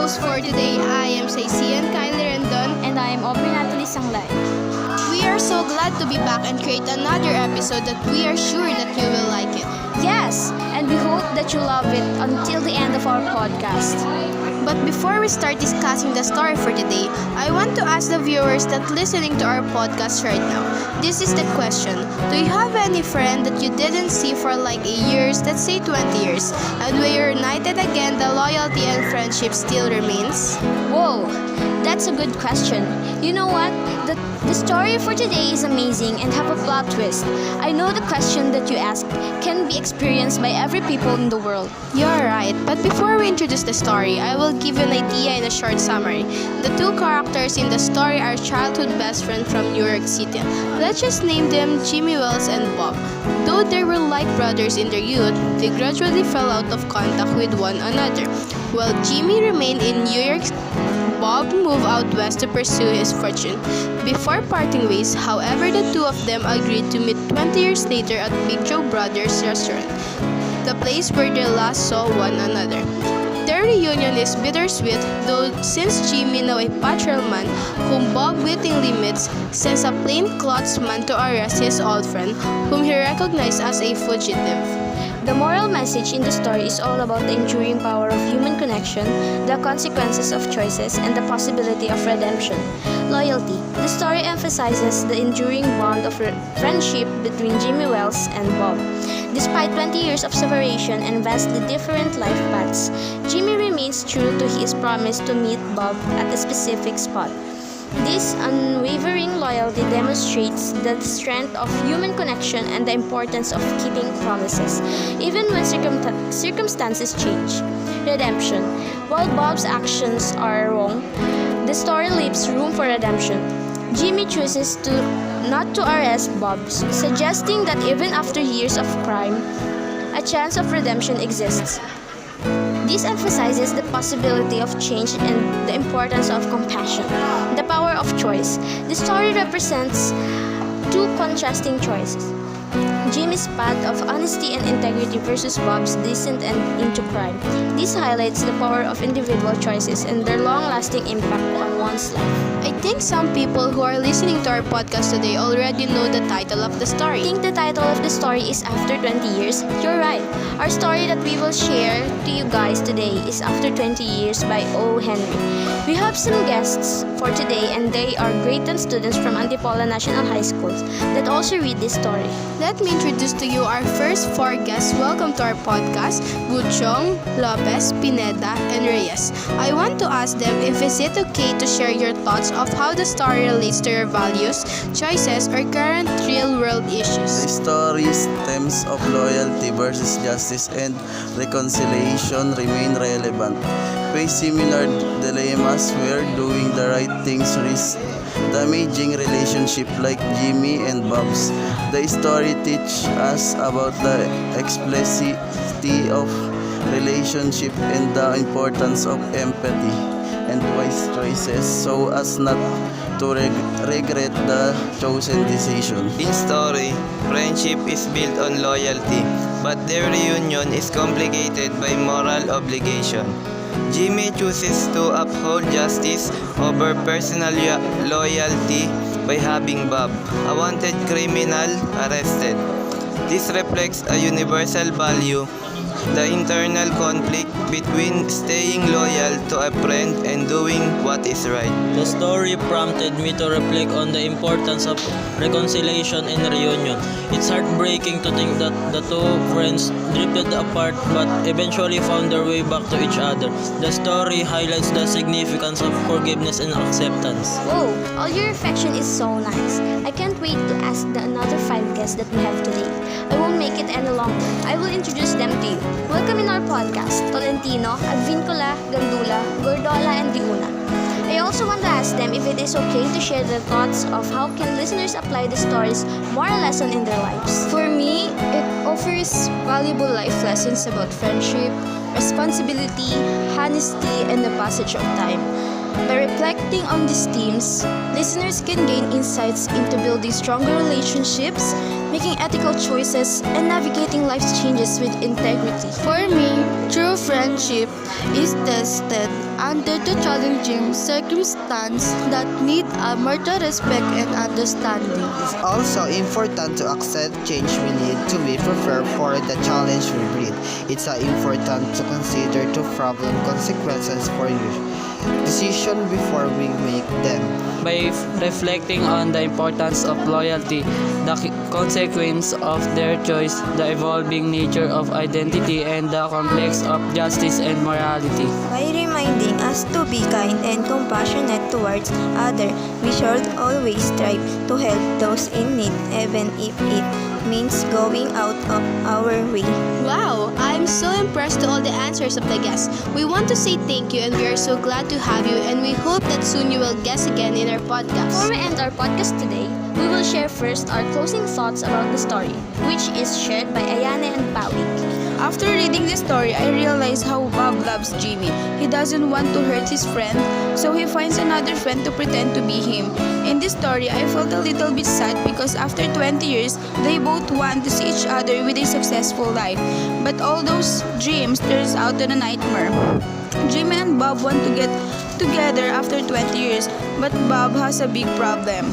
host for today. I am Saisian Kylie Rendon. And I am Aubrey Natalie Sanglay. We are so glad to be back and create another episode that we are sure that you will like it. Yes, and we hope that you love it until the end of our podcast. But before we start discussing the story for today, I want to ask the viewers that listening to our podcast right now. This is the question. Do you have any friend that you didn't see for like years, let's say 20 years, and when you're united again, the loyalty and friendship still remains? Whoa, that's a good question. You know what? The story for today is amazing and have a plot twist. I know the question that you ask can be experienced by every people in the world. You're right, but before we introduce the story, I will give you an idea in a short summary. The two characters in the story are childhood best friends from New York City. Let's just name them Jimmy Wells and Bob. Though they were like brothers in their youth, they gradually fell out of contact with one another. While Jimmy remained in New York, Bob moved out west to pursue his fortune. Before parting ways, however, the two of them agreed to meet 20 years later at Big Joe Brothers Restaurant, the place where they last saw one another. Their reunion is bittersweet, though since Jimmy, now a patrolman whom Bob wittingly meets, sends a plainclothesman to arrest his old friend, whom he recognized as a fugitive. The moral message in the story is all about the enduring power of human connection, the consequences of choices, and the possibility of redemption. Loyalty. The story emphasizes the enduring bond of friendship between Jimmy Wells and Bob. Despite 20 years of separation and vastly different life paths, Jimmy remains true to his promise to meet Bob at a specific spot. This unwavering loyalty demonstrates the strength of human connection and the importance of keeping promises, even when circumstances change. Redemption. While Bob's actions are wrong, the story leaves room for redemption. Jimmy chooses not to arrest Bob, suggesting that even after years of crime, a chance of redemption exists. This emphasizes the possibility of change and the importance of compassion. The power of choice. The story represents two contrasting choices. Jimmy's path of honesty and integrity versus Bob's descent and into crime. This highlights the power of individual choices and their long-lasting impact on one's life. I think some people who are listening to our podcast today already know the title of the story. I think the title of the story is After 20 Years. You're right. Our story that we will share to you guys today is After 20 Years by O. Henry. We have some guests for today and they are grade 10 students from Antipolo National High School that also read this story. Let me introduce to you our first four guests. Welcome to our podcast, Guchong, Lopez, Pineda, and Reyes. I want to ask them if is it okay to share your thoughts of how the story relates to your values, choices, or current real-world issues. The story's themes of loyalty versus justice and reconciliation remain relevant. Face similar dilemmas where doing the right things risks damaging relationship like Jimmy and Bob's. The story teaches us about the complexity of relationship and the importance of empathy and wise choices so as not to regret the chosen decision. In story, friendship is built on loyalty, but their reunion is complicated by moral obligation. Jimmy chooses to uphold justice over personal loyalty by having Bob, a wanted criminal, arrested. This reflects a universal value, the internal conflict between staying loyal to a friend and doing what is right. The story prompted me to reflect on the importance of reconciliation and reunion. It's heartbreaking to think that the two friends drifted apart but eventually found their way back to each other. The story highlights the significance of forgiveness and acceptance. Whoa, all your affection is so nice. I can't wait to ask the another 5 guests that we have today. I won't make it any longer. I will introduce them to you. Welcome in our podcast, Tolentino, Advincula, Gandula, Gordola, and Diuna. I also want to ask them if it is okay to share their thoughts of how can listeners apply the story's moral lesson in their lives. For me, it offers valuable life lessons about friendship, responsibility, honesty, and the passage of time. By reflecting on these themes, listeners can gain insights into building stronger relationships, making ethical choices, and navigating life's changes with integrity. For me, true friendship is tested under the challenging circumstance that need a mutual respect and understanding. It's also important to accept change we need to be prepared for the challenge we breed. It's important to consider two problem consequences for your decision before we make them. By reflecting on the importance of loyalty, the consequence of their choice, the evolving nature of identity, and the complex of justice and morality. By reminding us to be kind and compassionate towards others, we should always strive to help those in need, even if it means going out of our way. Wow, I'm so impressed to all the answers of the guests. We want to say thank you and we are so glad to have you and we hope that soon you will guest again in our podcast. Before we end our podcast today, we will share first our closing thoughts about the story, which is shared by Ayane and Pawi. After reading the story, I realized how Bob loves Jimmy. He doesn't want to hurt his friend, so he finds another friend to pretend to be him. In this story, I felt a little bit sad because after 20 years, they both want to see each other with a successful life. But all those dreams turns out to a nightmare. Jimmy and Bob want to get together after 20 years, but Bob has a big problem.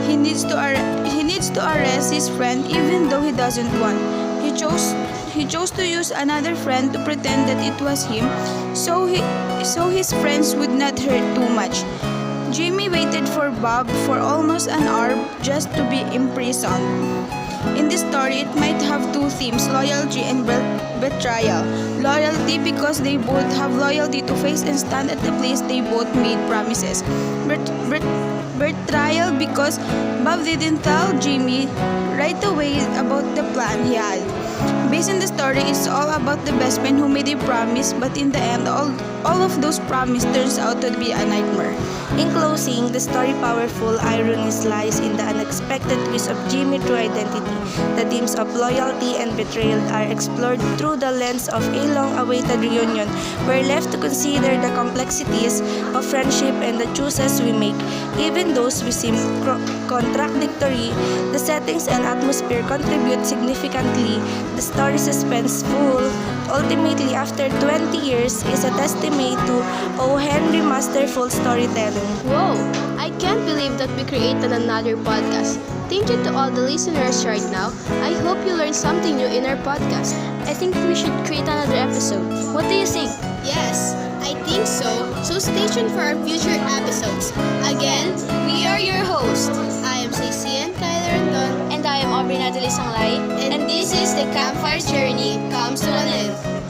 He needs to arrest his friend even though he doesn't want. He chose to use another friend to pretend that it was him, so his friends would not hurt too much. Jimmy waited for Bob for almost an hour just to be imprisoned. In this story, it might have two themes, loyalty and betrayal. Loyalty because they both have loyalty to face and stand at the place they both made promises. Betrayal because Bob didn't tell Jimmy right away about the plan he had. Based on the story, it's all about the best friend who made a promise, but in the end, all of those promises turns out to be a nightmare. In closing, the story powerful irony lies in the unexpected twist of Jimmy true identity. The themes of loyalty and betrayal are explored through the lens of a long-awaited reunion. We're left to consider the complexities of friendship and the choices we make. Even those we seem contradictory, the settings and atmosphere contribute significantly. The story suspenseful, ultimately after 20 years, is a testimony to O. Henry masterful storytelling. Whoa, I can't believe that we created another podcast. Thank you to all the listeners right now. I hope you learned something new in our podcast. I think we should create another episode. What do you think? Yes, I think so. So stay tuned for our future episodes. Again, we are your hosts. I am Cecian Kyler Andon. And I am Aubrey Natalie Sanglay. And this is the Campfire Journey comes to an end.